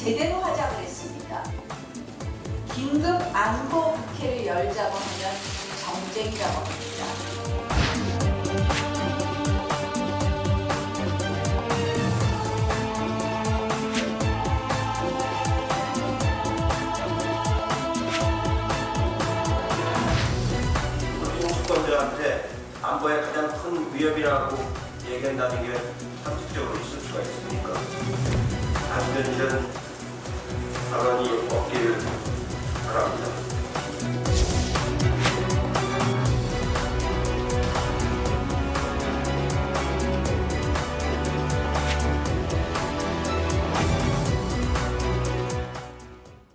제대로 하자 그랬습니다. 긴급 안보 국회를 열자고 하면 정쟁이라고 합니다. 주권자한테 안보에 가장 큰 위협이라고 얘기한다는 게 상식적으로 있을 수가 있습니까? 안 되는 일은 가만히 없기를 바랍니다.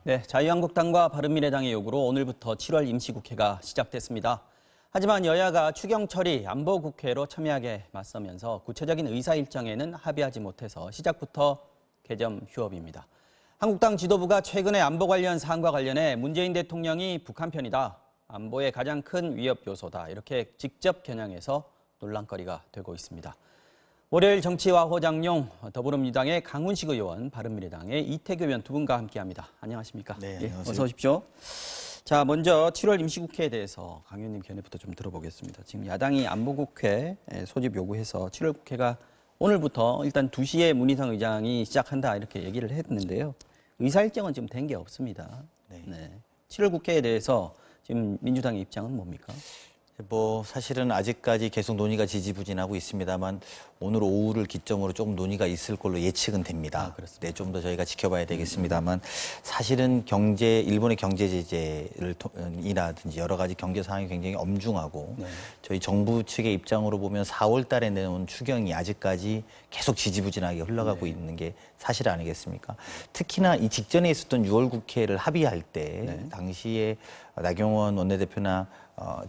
네, 자유한국당과 바른미래당의 요구로 오늘부터 7월 임시국회가 시작됐습니다. 하지만 여야가 추경 처리 안보국회로 첨예하게 맞서면서 구체적인 의사 일정에는 합의하지 못해서 시작부터 개점 휴업입니다. 한국당 지도부가 최근에 안보 관련 사안과 관련해 문재인 대통령이 북한 편이다, 안보의 가장 큰 위협 요소다, 이렇게 직접 겨냥해서 논란거리가 되고 있습니다. 월요일 정치와 호장용, 더불어민주당의 강훈식 의원, 바른미래당의 이태규 의원 두 분과 함께합니다. 안녕하십니까? 네, 안녕하세요. 어서 오십시오. 자, 먼저 7월 임시국회에 대해서 강 의원님 견해부터 좀 들어보겠습니다. 지금 야당이 안보국회 소집 요구해서 7월 국회가 오늘부터 일단 2시에 문희상 의장이 시작한다 이렇게 얘기를 했는데요. 의사 일정은 지금 된 게 없습니다. 네. 7월 국회에 대해서 지금 민주당의 입장은 뭡니까? 사실은 아직까지 계속 논의가 지지부진하고 있습니다만 오늘 오후를 기점으로 조금 논의가 있을 걸로 예측은 됩니다. 그렇습니다. 네, 좀 더 저희가 지켜봐야 되겠습니다만 사실은 일본의 경제 제재를 이라든지 여러 가지 경제 상황이 굉장히 엄중하고 저희 정부 측의 입장으로 보면 4월 달에 내놓은 추경이 아직까지 계속 지지부진하게 흘러가고 있는 게 사실 아니겠습니까? 특히나 이 직전에 있었던 6월 국회를 합의할 때 당시에 나경원 원내대표나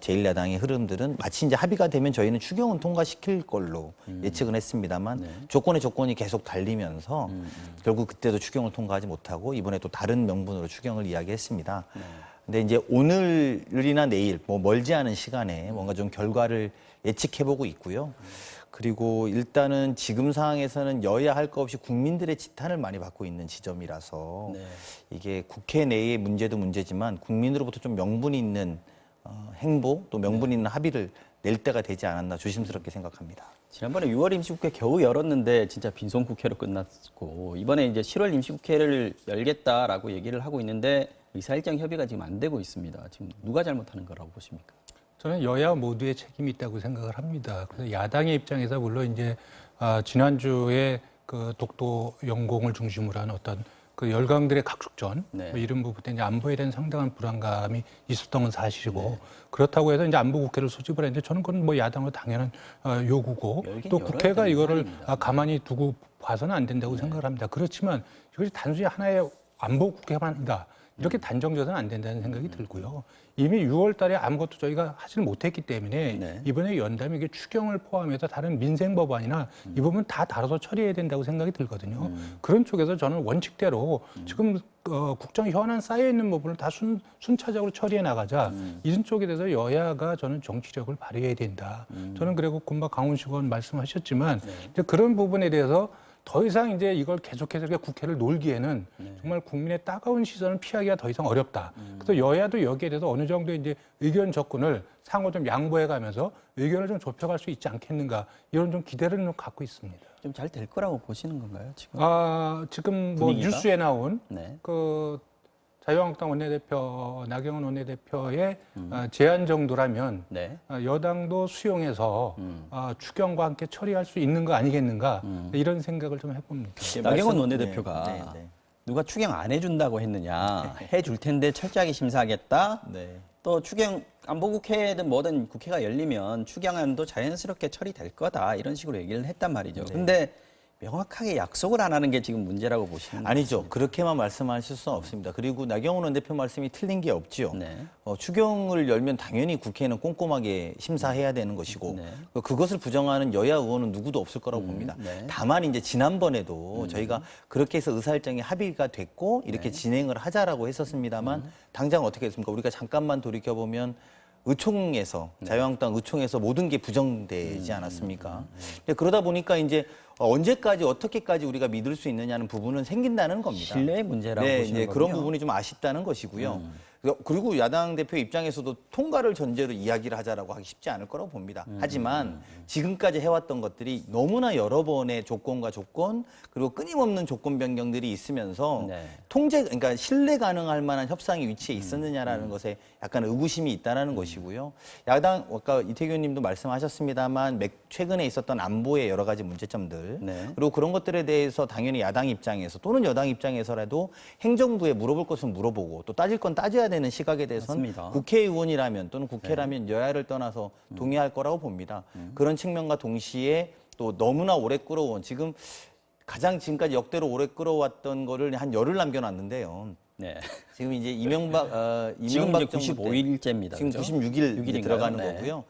제1야당의 흐름들은 마치 이제 합의가 되면 저희는 추경은 통과시킬 걸로 예측은 했습니다만 조건이 계속 달리면서 결국 그때도 추경을 통과하지 못하고 이번에 또 다른 명분으로 추경을 이야기했습니다. 근데 이제 오늘이나 내일 멀지 않은 시간에 뭔가 좀 결과를 예측해보고 있고요. 그리고 일단은 지금 상황에서는 여야 할 것 없이 국민들의 지탄을 많이 받고 있는 지점이라서 이게 국회 내의 문제도 문제지만 국민으로부터 좀 명분이 있는 행보 또 명분 있는 합의를 낼 때가 되지 않았나 조심스럽게 생각합니다. 지난번에 6월 임시국회 겨우 열었는데 진짜 빈손국회로 끝났고 이번에 이제 7월 임시국회를 열겠다라고 얘기를 하고 있는데 의사일정 협의가 지금 안 되고 있습니다. 지금 누가 잘못하는 거라고 보십니까? 저는 여야 모두의 책임이 있다고 생각을 합니다. 그래서 야당의 입장에서 물론 이제 지난주에 그 독도 영공을 중심으로 한 어떤 그 열강들의 각축전 뭐 이런 부분에 이제 안보에 대한 상당한 불안감이 있었던 건 사실이고 그렇다고 해서 이제 안보 국회를 소집을 했는데 저는 그건 뭐 야당으로 당연한 요구고 또 국회가 이거를 가만히 두고 봐서는 안 된다고 생각을 합니다. 그렇지만 이것이 단순히 하나의 안보 국회만이다. 이렇게 단정져서는 안 된다는 생각이 들고요. 이미 6월 달에 아무것도 저희가 하지를 못했기 때문에 이번에 연다면 이게 추경을 포함해서 다른 민생 법안이나 이 부분 다 다뤄서 처리해야 된다고 생각이 들거든요. 그런 쪽에서 저는 원칙대로 지금 국정 현안 쌓여 있는 부분을 다 순차적으로 처리해 나가자. 이런 쪽에 대해서 여야가 저는 정치력을 발휘해야 된다. 저는 그리고 금방 강훈식 의원 말씀하셨지만 이제 그런 부분에 대해서 더 이상 이제 이걸 계속해서 이렇게 국회를 놀기에는 정말 국민의 따가운 시선을 피하기가 더 이상 어렵다. 그래서 여야도 여기에 대해서 어느 정도 이제 의견 접근을 상호 좀 양보해 가면서 의견을 좀 좁혀갈 수 있지 않겠는가 이런 좀 기대를 좀 갖고 있습니다. 좀 잘 될 거라고 보시는 건가요, 지금? 지금 뭐 분위기가? 뉴스에 나온 네. 그 자유한국당 원내대표 나경원 원내대표의 제안 정도라면 여당도 수용해서 추경과 함께 처리할 수 있는 거 아니겠는가 이런 생각을 좀 해봅니다. 나경원 원내대표가 누가 추경 안 해준다고 했느냐, 해줄 텐데 철저하게 심사하겠다. 또 추경 안보국회든 뭐든 국회가 열리면 추경안도 자연스럽게 처리될 거다 이런 식으로 얘기를 했단 말이죠. 근데 명확하게 약속을 안 하는 게 지금 문제라고 보시는 거죠? 아니죠. 그렇게만 말씀하실 수는 없습니다. 그리고 나경원 원내대표 말씀이 틀린 게 없죠. 추경을 열면 당연히 국회는 꼼꼼하게 심사해야 되는 것이고 그것을 부정하는 여야 의원은 누구도 없을 거라고 봅니다. 다만 이제 지난번에도 저희가 그렇게 해서 의사일정이 합의가 됐고 이렇게 진행을 하자라고 했었습니다만 당장 어떻게 했습니까? 우리가 잠깐만 돌이켜보면 의총에서 자유한국당 의총에서 모든 게 부정되지 않았습니까? 근데 그러다 보니까 이제 언제까지 어떻게까지 우리가 믿을 수 있느냐는 부분은 생긴다는 겁니다. 신뢰의 문제라고 네, 보시는 네, 거군요. 그런 부분이 좀 아쉽다는 것이고요. 그리고 야당 대표 입장에서도 통과를 전제로 이야기를 하자라고 하기 쉽지 않을 거라고 봅니다. 하지만 지금까지 해왔던 것들이 너무나 여러 번의 조건과 조건 그리고 끊임없는 조건 변경들이 있으면서 네. 그러니까 신뢰 가능할 만한 협상의 위치에 있었느냐라는 것에 약간 의구심이 있다라는 것이고요. 야당 아까 이태규 의원님도 말씀하셨습니다만 최근에 있었던 안보의 여러 가지 문제점들 네. 그리고 그런 것들에 대해서 당연히 야당 입장에서 또는 여당 입장에서라도 행정부에 물어볼 것은 물어보고 또 따질 건 따져야 되는 시각에 대해서는 맞습니다. 국회의원이라면 또는 국회라면 여야를 떠나서 동의할 거라고 봅니다. 그런 측면과 동시에 또 너무나 오래 끌어온 지금 가장 지금까지 역대로 오래 끌어왔던 거를 한 열흘 남겨놨는데요. 네. 지금 이제 이명박 지금 이제 정부 때 95일째입니다. 지금 96일 들어가는 네. 거고요.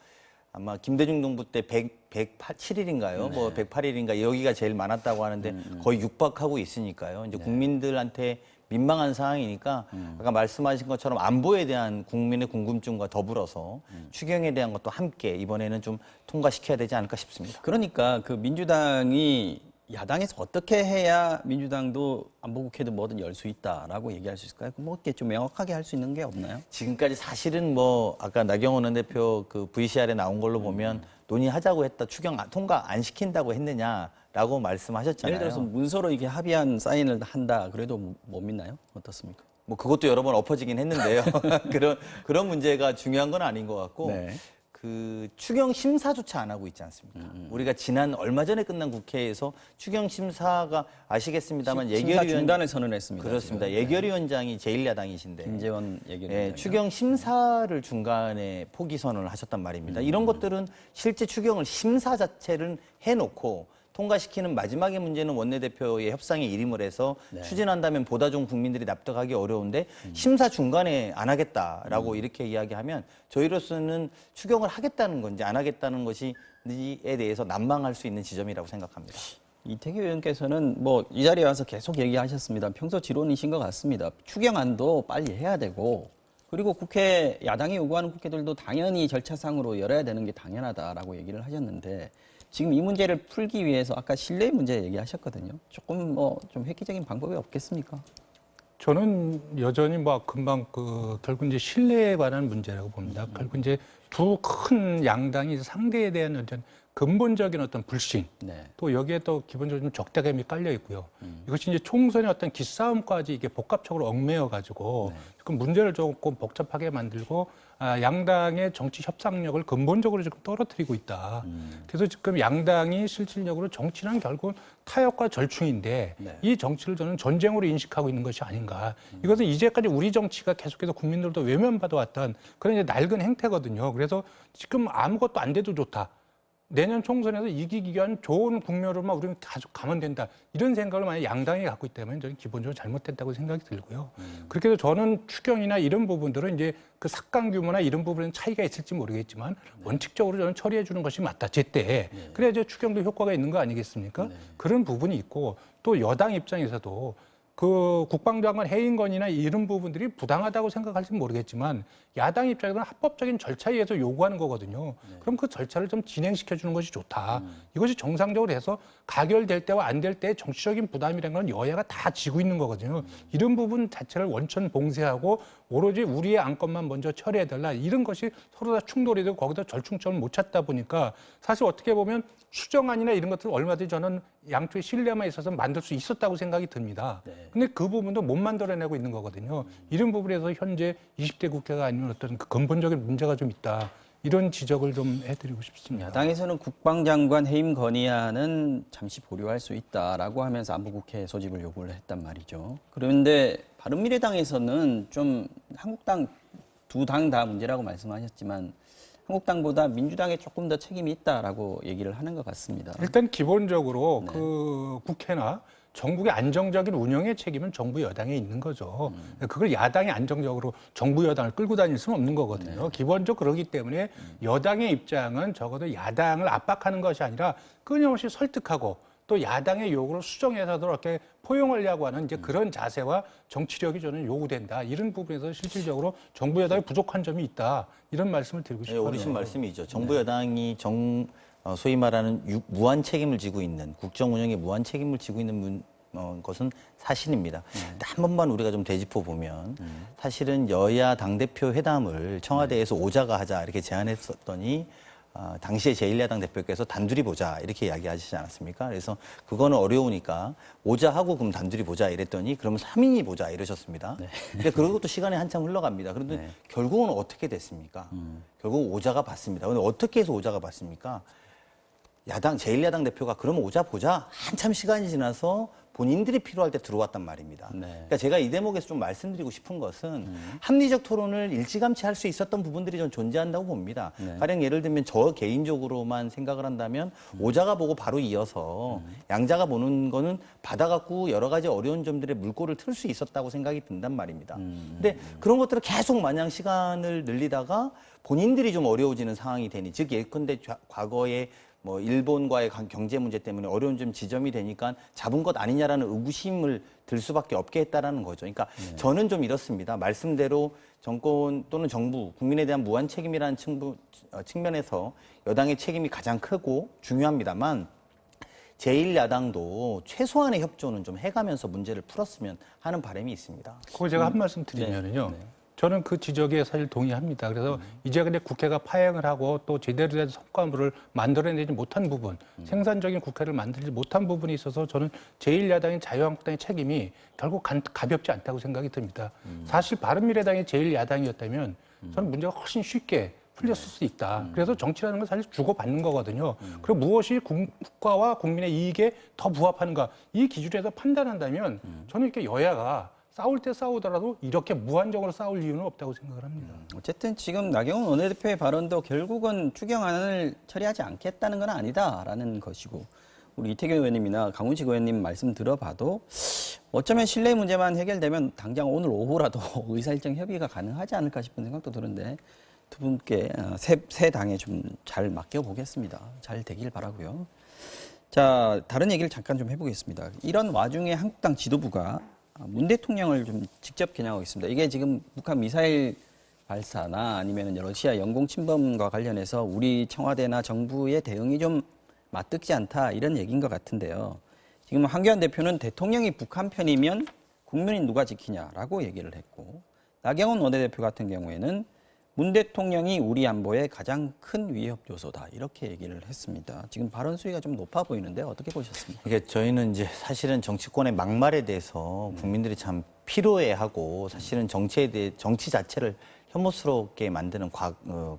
아마 김대중 정부 때 107일인가요? 뭐 108일인가 여기가 제일 많았다고 하는데 거의 육박하고 있으니까요. 이제 국민들한테 민망한 상황이니까 아까 말씀하신 것처럼 안보에 대한 국민의 궁금증과 더불어서 추경에 대한 것도 함께 이번에는 좀 통과시켜야 되지 않을까 싶습니다. 그러니까 그 민주당이 야당에서 어떻게 해야 민주당도 안보국회든 뭐든 열 수 있다라고 얘기할 수 있을까요? 뭐 이렇게 좀 명확하게 할 수 있는 게 없나요? 지금까지 사실은 뭐 아까 나경원 원내대표 그 VCR에 나온 걸로 보면 논의하자고 했다 추경 통과 안 시킨다고 했느냐라고 말씀하셨잖아요. 예를 들어서 문서로 이게 합의한 사인을 한다 그래도 못 믿나요? 어떻습니까? 뭐 그것도 여러 번 엎어지긴 했는데요. 그런 문제가 중요한 건 아닌 것 같고 네. 그 추경 심사조차 안 하고 있지 않습니까? 우리가 지난 얼마 전에 끝난 국회에서 추경 심사가 아시겠습니다만 심사 중단을 선언했습니다. 그렇습니다. 지금. 예결위원장이 제1야당이신데 김재원 예결위원장. 예, 추경 심사를 중간에 포기 선언을 하셨단 말입니다. 이런 것들은 실제 추경을 심사 자체를 해놓고 통과시키는 마지막의 문제는 원내대표의 협상에 일임을 해서 추진한다면 보다 좀 국민들이 납득하기 어려운데 심사 중간에 안 하겠다라고 이렇게 이야기하면 저희로서는 추경을 하겠다는 건지 안 하겠다는 것이에 대해서 난망할 수 있는 지점이라고 생각합니다. 이태규 의원께서는 뭐 이 자리에 와서 계속 얘기하셨습니다. 평소 지론이신 것 같습니다. 추경안도 빨리 해야 되고 그리고 국회 야당이 요구하는 국회들도 당연히 절차상으로 열어야 되는 게 당연하다라고 얘기를 하셨는데 지금 이 문제를 풀기 위해서 아까 신뢰 문제 얘기하셨거든요. 조금 뭐 좀 획기적인 방법이 없겠습니까? 저는 여전히 뭐 금방 결국 이제 신뢰에 관한 문제라고 봅니다. 결국 이제 두 큰 양당이 상대에 대한 어떤 근본적인 어떤 불신, 네. 또 여기에 또 기본적으로 좀 적대감이 깔려 있고요. 이것이 이제 총선의 어떤 기싸움까지 이게 복합적으로 얽매여 가지고 그 문제를 조금 복잡하게 만들고 양당의 정치 협상력을 근본적으로 지금 떨어뜨리고 있다. 그래서 지금 양당이 실질적으로 정치는 결국 타협과 절충인데 이 정치를 저는 전쟁으로 인식하고 있는 것이 아닌가. 이것은 이제까지 우리 정치가 계속해서 국민들도 외면받아 왔던 그런 이제 낡은 행태거든요. 그래서 지금 아무것도 안 돼도 좋다. 내년 총선에서 이기기 위한 좋은 국면으로만 우리는 계속 가면 된다. 이런 생각을 만약 양당이 갖고 있다면 저는 기본적으로 잘못됐다고 생각이 들고요. 그렇게 해서 저는 추경이나 이런 부분들은 이제 그 삭감 규모나 이런 부분에는 차이가 있을지 모르겠지만 원칙적으로 저는 처리해 주는 것이 맞다. 제때. 그래야 이제 추경도 효과가 있는 거 아니겠습니까? 그런 부분이 있고 또 여당 입장에서도 그 국방장관 해임건이나 이런 부분들이 부당하다고 생각할지는 모르겠지만 야당 입장에서는 합법적인 절차에 의해서 요구하는 거거든요. 그럼 그 절차를 좀 진행시켜 주는 것이 좋다. 이것이 정상적으로 해서 가결될 때와 안 될 때의 정치적인 부담이라는 건 여야가 다 지고 있는 거거든요. 이런 부분 자체를 원천 봉쇄하고 오로지 우리의 안건만 먼저 처리해달라. 이런 것이 서로 다 충돌이 되고 거기다 절충점을 못 찾다 보니까 사실 어떻게 보면 수정안이나 이런 것들을 얼마든지 저는 양쪽의 신뢰만 있어서 만들 수 있었다고 생각이 듭니다. 근데 그 부분도 못 만들어내고 있는 거거든요. 이런 부분에서 현재 20대 국회가 아니면 어떤 그 근본적인 문제가 좀 있다. 이런 지적을 좀 해드리고 싶습니다. 야당에서는 국방장관 해임 건의안은 잠시 보류할 수 있다라고 하면서 안보국회 소집을 요구를 했단 말이죠. 그런데 바른미래당에서는 좀 한국당 두 당 다 문제라고 말씀하셨지만 한국당보다 민주당에 조금 더 책임이 있다라고 얘기를 하는 것 같습니다. 일단 기본적으로 그 국회나 전국의 안정적인 운영의 책임은 정부 여당에 있는 거죠. 그걸 야당이 안정적으로 정부 여당을 끌고 다닐 수는 없는 거거든요. 기본적으로 그렇기 때문에 여당의 입장은 적어도 야당을 압박하는 것이 아니라 끊임없이 설득하고 또 야당의 요구를 수정해서도 이렇게 포용하려고 하는 이제 그런 자세와 정치력이 저는 요구된다. 이런 부분에서 실질적으로 정부 여당이 부족한 점이 있다. 이런 말씀을 드리고 싶어요. 옳으신 말씀이죠. 정부 여당이 소위 말하는 무한 책임을 지고 있는 국정 운영에 무한 책임을 지고 있는 것은 사실입니다. 근데 한 번만 우리가 좀 되짚어 보면 사실은 여야 당대표 회담을 청와대에서 오자가 하자 이렇게 제안했었더니 당시에 제1야당 대표께서 단둘이 보자 이렇게 이야기하시지 않았습니까? 그래서 그거는 어려우니까 오자 하고 그럼 단둘이 보자 이랬더니 그러면 3인이 보자 이러셨습니다. 근데 그러고 또 시간이 한참 흘러갑니다. 그런데 결국은 어떻게 됐습니까? 결국 오자가 받습니다. 그런데 어떻게 해서 오자가 받습니까? 제1야당 대표가 그러면 오자 보자 한참 시간이 지나서 본인들이 필요할 때 들어왔단 말입니다. 그러니까 제가 이 대목에서 좀 말씀드리고 싶은 것은 합리적 토론을 일찌감치 할 수 있었던 부분들이 좀 존재한다고 봅니다. 가령 예를 들면 저 개인적으로만 생각을 한다면 오자가 보고 바로 이어서 양자가 보는 거는 받아갖고 여러 가지 어려운 점들의 물꼬를 틀 수 있었다고 생각이 든단 말입니다. 근데 그런 것들을 계속 마냥 시간을 늘리다가 본인들이 좀 어려워지는 상황이 되니 즉 예컨대 과거에 뭐 일본과의 경제 문제 때문에 어려운 점 지점이 되니까 잡은 것 아니냐라는 의구심을 들 수밖에 없게 했다라는 거죠. 그러니까 저는 좀 이렇습니다. 말씀대로 정권 또는 정부, 국민에 대한 무한 책임이라는 측면에서 여당의 책임이 가장 크고 중요합니다만 제1야당도 최소한의 협조는 좀 해가면서 문제를 풀었으면 하는 바람이 있습니다. 그거 제가 한 말씀 드리면은요. 저는 그 지적에 사실 동의합니다. 그래서 이제 근데 국회가 파행을 하고 또 제대로 된 성과물을 만들어내지 못한 부분, 생산적인 국회를 만들지 못한 부분이 있어서 저는 제1야당인 자유한국당의 책임이 결국 가볍지 않다고 생각이 듭니다. 사실 바른미래당이 제1야당이었다면 저는 문제가 훨씬 쉽게 풀렸을 수 있다. 그래서 정치라는 건 사실 주고받는 거거든요. 그리고 무엇이 국가와 국민의 이익에 더 부합하는가 이 기준에서 판단한다면 저는 이렇게 여야가 싸울 때 싸우더라도 이렇게 무한적으로 싸울 이유는 없다고 생각을 합니다. 어쨌든 지금 나경원 원내대표의 발언도 결국은 추경안을 처리하지 않겠다는 건 아니다라는 것이고 우리 이태규 의원님이나 강훈식 의원님 말씀 들어봐도 어쩌면 신뢰 문제만 해결되면 당장 오늘 오후라도 의사일정 협의가 가능하지 않을까 싶은 생각도 드는데 두 분께 새 당에 좀 잘 맡겨보겠습니다. 잘 되길 바라고요. 자, 다른 얘기를 잠깐 좀 해보겠습니다. 이런 와중에 한국당 지도부가 문 대통령을 좀 직접 겨냥하고 있습니다. 이게 지금 북한 미사일 발사나 아니면 러시아 영공 침범과 관련해서 우리 청와대나 정부의 대응이 좀 맞듣지 않다 이런 얘기인 것 같은데요. 지금 황교안 대표는 대통령이 북한 편이면 국민이 누가 지키냐라고 얘기를 했고 나경원 원내대표 같은 경우에는 문 대통령이 우리 안보의 가장 큰 위협 요소다 이렇게 얘기를 했습니다. 지금 발언 수위가 좀 높아 보이는데 어떻게 보셨습니까? 이게 저희는 이제 사실은 정치권의 막말에 대해서 국민들이 참 피로해하고 사실은 정치 자체를 혐오스럽게 만드는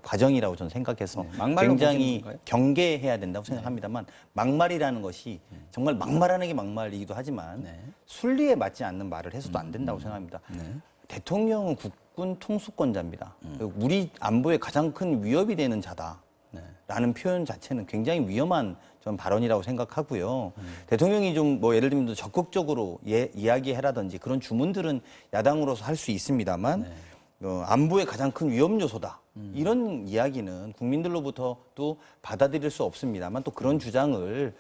과정이라고 저는 생각해서 굉장히 경계해야 된다고 생각합니다만 막말이라는 것이 정말 막말하는 게 막말이기도 하지만 순리에 맞지 않는 말을 해서도 안 된다고 생각합니다. 대통령은 국군 통수권자입니다. 우리 안보에 가장 큰 위협이 되는 자다라는 표현 자체는 굉장히 위험한 전 발언이라고 생각하고요. 대통령이 좀 뭐 예를 들면 적극적으로 이야기해라든지 그런 주문들은 야당으로서 할 수 있습니다만 안보의 가장 큰 위험 요소다. 이런 이야기는 국민들로부터도 받아들일 수 없습니다만 또 그런 주장을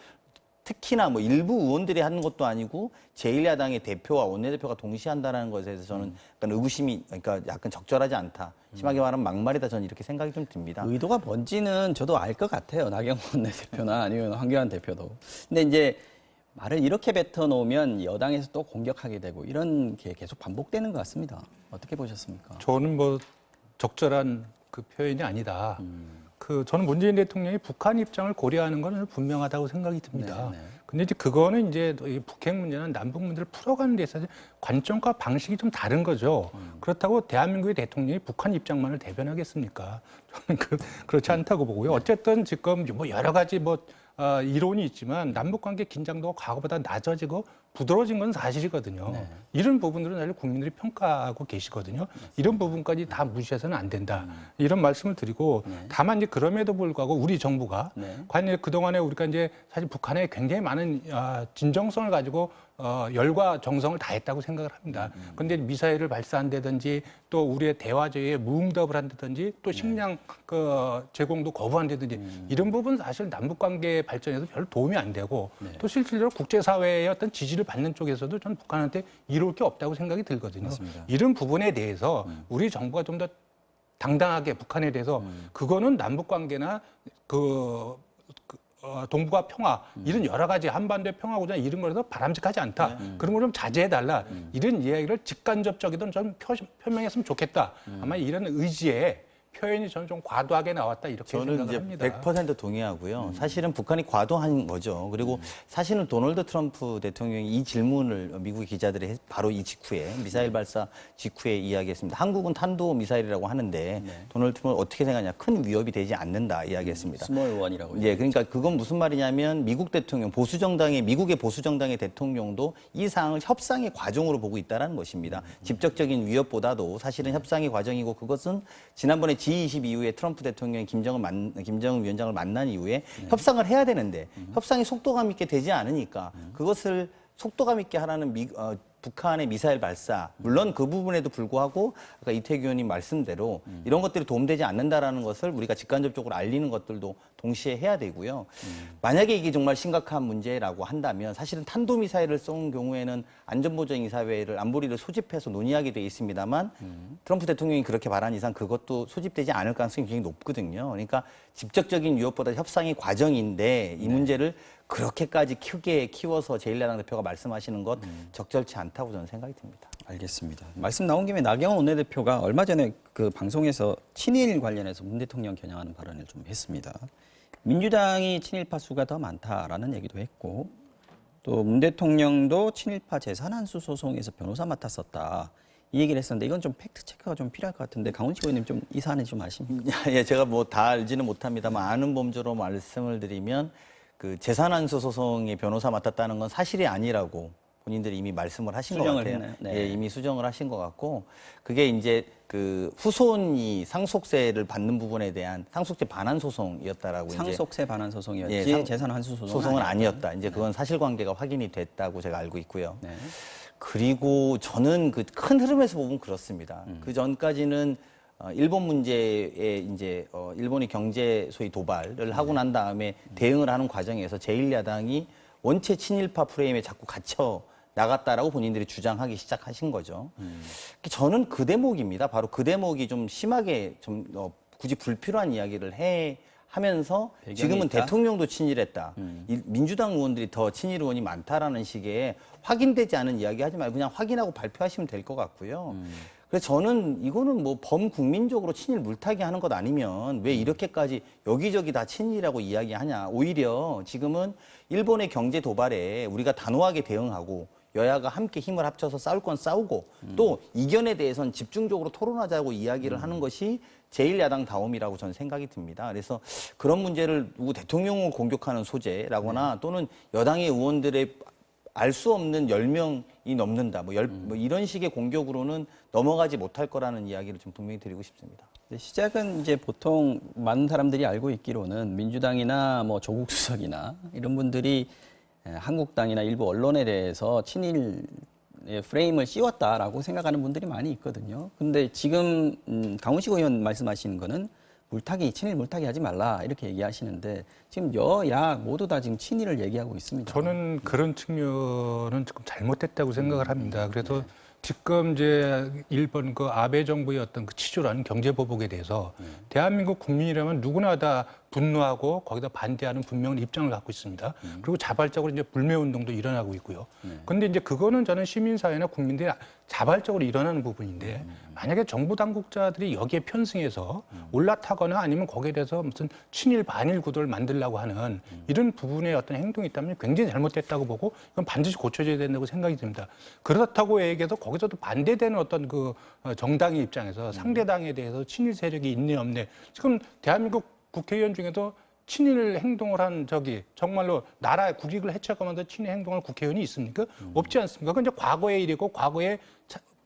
특히나 뭐 일부 의원들이 하는 것도 아니고 제1야당의 대표와 원내대표가 동시에 한다는 것에 대해서 저는 약간 의구심이, 그러니까 약간 적절하지 않다. 심하게 말하면 막말이다. 저는 이렇게 생각이 좀 듭니다. 의도가 뭔지는 저도 알 것 같아요. 나경원 원내대표나 아니면 황교안 대표도. 근데 이제 말을 이렇게 뱉어놓으면 여당에서 또 공격하게 되고 이런 게 계속 반복되는 것 같습니다. 어떻게 보셨습니까? 저는 뭐 적절한 그 표현이 아니다. 저는 문재인 대통령이 북한 입장을 고려하는 건 분명하다고 생각이 듭니다. 근데 이제 그거는 이제 이 북핵 문제는 남북 문제를 풀어가는 데 있어서 관점과 방식이 좀 다른 거죠. 그렇다고 대한민국의 대통령이 북한 입장만을 대변하겠습니까? 저는 그렇지 않다고 보고요. 어쨌든 지금 뭐 여러 가지 이론이 있지만 남북관계 긴장도가 과거보다 낮아지고 부드러워진 건 사실이거든요. 이런 부분들은 사실 국민들이 평가하고 계시거든요. 이런 부분까지 다 무시해서는 안 된다. 이런 말씀을 드리고 다만 이제 그럼에도 불구하고 우리 정부가 과연 그동안에 우리가 이제 사실 북한에 굉장히 많은 진정성을 가지고 열과 정성을 다했다고 생각을 합니다. 그런데 미사일을 발사한다든지 또 우리의 대화제에 무응답을 한다든지 또 식량 제공도 거부한다든지 이런 부분 사실 남북 관계 발전에도 별 도움이 안 되고 또 실질적으로 국제사회의 어떤 지지를 받는 쪽에서도 전 북한한테 이로울 게 없다고 생각이 들거든요. 맞습니다. 이런 부분에 대해서 우리 정부가 좀 더 당당하게 북한에 대해서 그거는 남북 관계나 동북아 평화 이런 여러 가지 한반도의 평화구조나 이런 거에서 바람직하지 않다. 그런 걸 좀 자제해달라. 이런 이야기를 직간접적이든 좀 표명했으면 좋겠다. 아마 이런 의지에 표현이 저는 좀 과도하게 나왔다 이렇게 저는 생각을 이제 합니다. 100% 동의하고요. 사실은 북한이 과도한 거죠. 그리고 사실은 도널드 트럼프 대통령이 이 질문을 미국 기자들이 바로 이 직후에 미사일 발사 직후에 이야기했습니다. 한국은 탄도 미사일이라고 하는데 도널드 트럼프는 어떻게 생각하냐? 큰 위협이 되지 않는다 이야기했습니다. 스몰 원이라고. 예, 그러니까 그건 무슨 말이냐면 미국 대통령, 미국의 보수 정당의 대통령도 이 사항을 협상의 과정으로 보고 있다는 것입니다. 직접적인 위협보다도 사실은 협상의 과정이고 그것은 지난번에 G20 이후에 트럼프 대통령이 김정은 위원장을 만난 이후에 협상을 해야 되는데 협상이 속도감 있게 되지 않으니까 그것을 속도감 있게 하라는 북한의 미사일 발사, 물론 그 부분에도 불구하고 아까 이태규 의원님 말씀대로 이런 것들이 도움되지 않는다라는 것을 우리가 직간접적으로 알리는 것들도 동시에 해야 되고요. 만약에 이게 정말 심각한 문제라고 한다면 사실은 탄도미사일을 쏜 경우에는 안전보장이사회를 안보리를 소집해서 논의하게 돼 있습니다만 트럼프 대통령이 그렇게 말한 이상 그것도 소집되지 않을 가능성이 굉장히 높거든요. 그러니까 직접적인 위협보다 협상의 과정인데 이 문제를 그렇게까지 크게 키워서 제1야당 대표가 말씀하시는 것 적절치 않다고 저는 생각이 듭니다. 알겠습니다. 말씀 나온 김에 나경원 원내대표가 얼마 전에 그 방송에서 친일 관련해서 문 대통령 겨냥하는 발언을 좀 했습니다. 민주당이 친일파 수가 더 많다라는 얘기도 했고 또 문 대통령도 친일파 재산환수 소송에서 변호사 맡았었다. 이 얘기를 했었는데 이건 좀 팩트 체크가 좀 필요할 것 같은데 강훈식 의원님 좀 이 사안에 좀 아십니까? 예, 제가 뭐 다 알지는 못합니다만 아는 범주로 말씀을 드리면 그 재산환수 소송의 변호사 맡았다는 건 사실이 아니라고 본인들이 이미 말씀을 하신 것 같아요. 했나요? 네. 예, 이미 수정을 하신 것 같고 그게 이제 그 후손이 상속세를 받는 부분에 대한 상속세 반환 소송이었다라고 상속세 반환 소송이었지 예, 재산 환수 소송은 아니었다. 이제 그건 사실관계가 확인이 됐다고 제가 알고 있고요. 네. 그리고 저는 그 큰 흐름에서 보면 그렇습니다. 그 전까지는 일본 문제에 이제 일본이 경제 소위 도발을 하고 난 다음에 대응을 하는 과정에서 제1야당이 원체 친일파 프레임에 자꾸 갇혀 나갔다라고 본인들이 주장하기 시작하신 거죠. 저는 그 대목입니다. 바로 그 대목이 좀 심하게 좀 굳이 불필요한 이야기를 하면서 지금은 있다? 대통령도 친일했다. 민주당 의원들이 더 친일 의원이 많다라는 식의 확인되지 않은 이야기 하지 말고 그냥 확인하고 발표하시면 될 것 같고요. 그래서 저는 이거는 뭐 범국민적으로 친일 물타기 하는 것 아니면 왜 이렇게까지 여기저기 다 친일이라고 이야기하냐. 오히려 지금은 일본의 경제 도발에 우리가 단호하게 대응하고 여야가 함께 힘을 합쳐서 싸울 건 싸우고 또 이견에 대해서는 집중적으로 토론하자고 이야기를 하는 것이 제1야당다움이라고 저는 생각이 듭니다. 그래서 그런 문제를 누구 대통령을 공격하는 소재라거나 또는 여당의 의원들의 알 수 없는 10명이 넘는다. 뭐 이런 식의 공격으로는 넘어가지 못할 거라는 이야기를 좀 분명히 드리고 싶습니다. 시작은 이제 보통 많은 사람들이 알고 있기로는 민주당이나 뭐 조국 수석이나 이런 분들이 한국당이나 일부 언론에 대해서 친일 프레임을 씌웠다라고 생각하는 분들이 많이 있거든요. 근데 지금 강훈식 의원 말씀하시는 거는 친일 물타기 하지 말라 이렇게 얘기하시는데 지금 여야 모두 다 지금 친일을 얘기하고 있습니다. 저는 그런 측면은 조금 잘못됐다고 생각을 합니다. 그래서 지금 이제 일본 그 아베 정부의 어떤 그 치졸한 경제 보복에 대해서 대한민국 국민이라면 누구나 다 분노하고 거기다 반대하는 분명한 입장을 갖고 있습니다. 그리고 자발적으로 이제 불매 운동도 일어나고 있고요. 그런데 이제 그거는 저는 시민사회나 국민들이 자발적으로 일어나는 부분인데 만약에 정부 당국자들이 여기에 편승해서 올라타거나 아니면 거기에 대해서 무슨 친일 반일 구도를 만들려고 하는 이런 부분의 어떤 행동이 있다면 굉장히 잘못됐다고 보고 이건 반드시 고쳐져야 된다고 생각이 듭니다. 그렇다고 얘기해서 거기서도 반대되는 어떤 그 정당의 입장에서 상대당에 대해서 친일 세력이 있네 없네 지금 대한민국 국회의원 중에도 친일 행동을 한 정말로 나라 국익을 해쳐가면서 친일 행동을 국회의원이 있습니까? 없지 않습니까? 그건 이제 과거의 일이고 과거에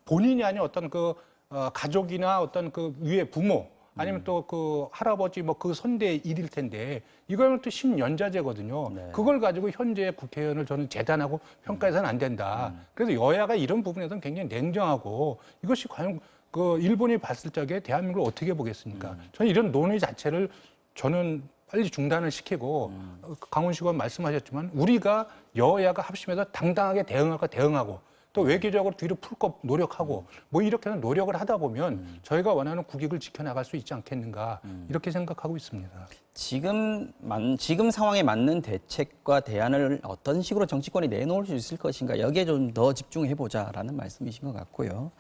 본인이 아닌 어떤 그 가족이나 어떤 그 위에 부모 아니면 또 그 할아버지 뭐 그 선대의 일일 텐데 이거는 또 10연자제거든요. 네. 그걸 가지고 현재 국회의원을 저는 재단하고 평가해서는 안 된다. 그래서 여야가 이런 부분에서는 굉장히 냉정하고 이것이 과연 그 일본이 봤을 적에 대한민국을 어떻게 보겠습니까? 저는 이런 논의 자체를 저는 빨리 중단을 시키고 강훈식 의원 말씀하셨지만 우리가 여야가 합심해서 당당하게 대응하고 또 외교적으로 뒤로 풀 거 노력하고 뭐 이렇게 하는 노력을 하다 보면 저희가 원하는 국익을 지켜나갈 수 있지 않겠는가 이렇게 생각하고 있습니다. 지금 상황에 맞는 대책과 대안을 어떤 식으로 정치권이 내놓을 수 있을 것인가 여기에 좀 더 집중해 보자라는 말씀이신 것 같고요.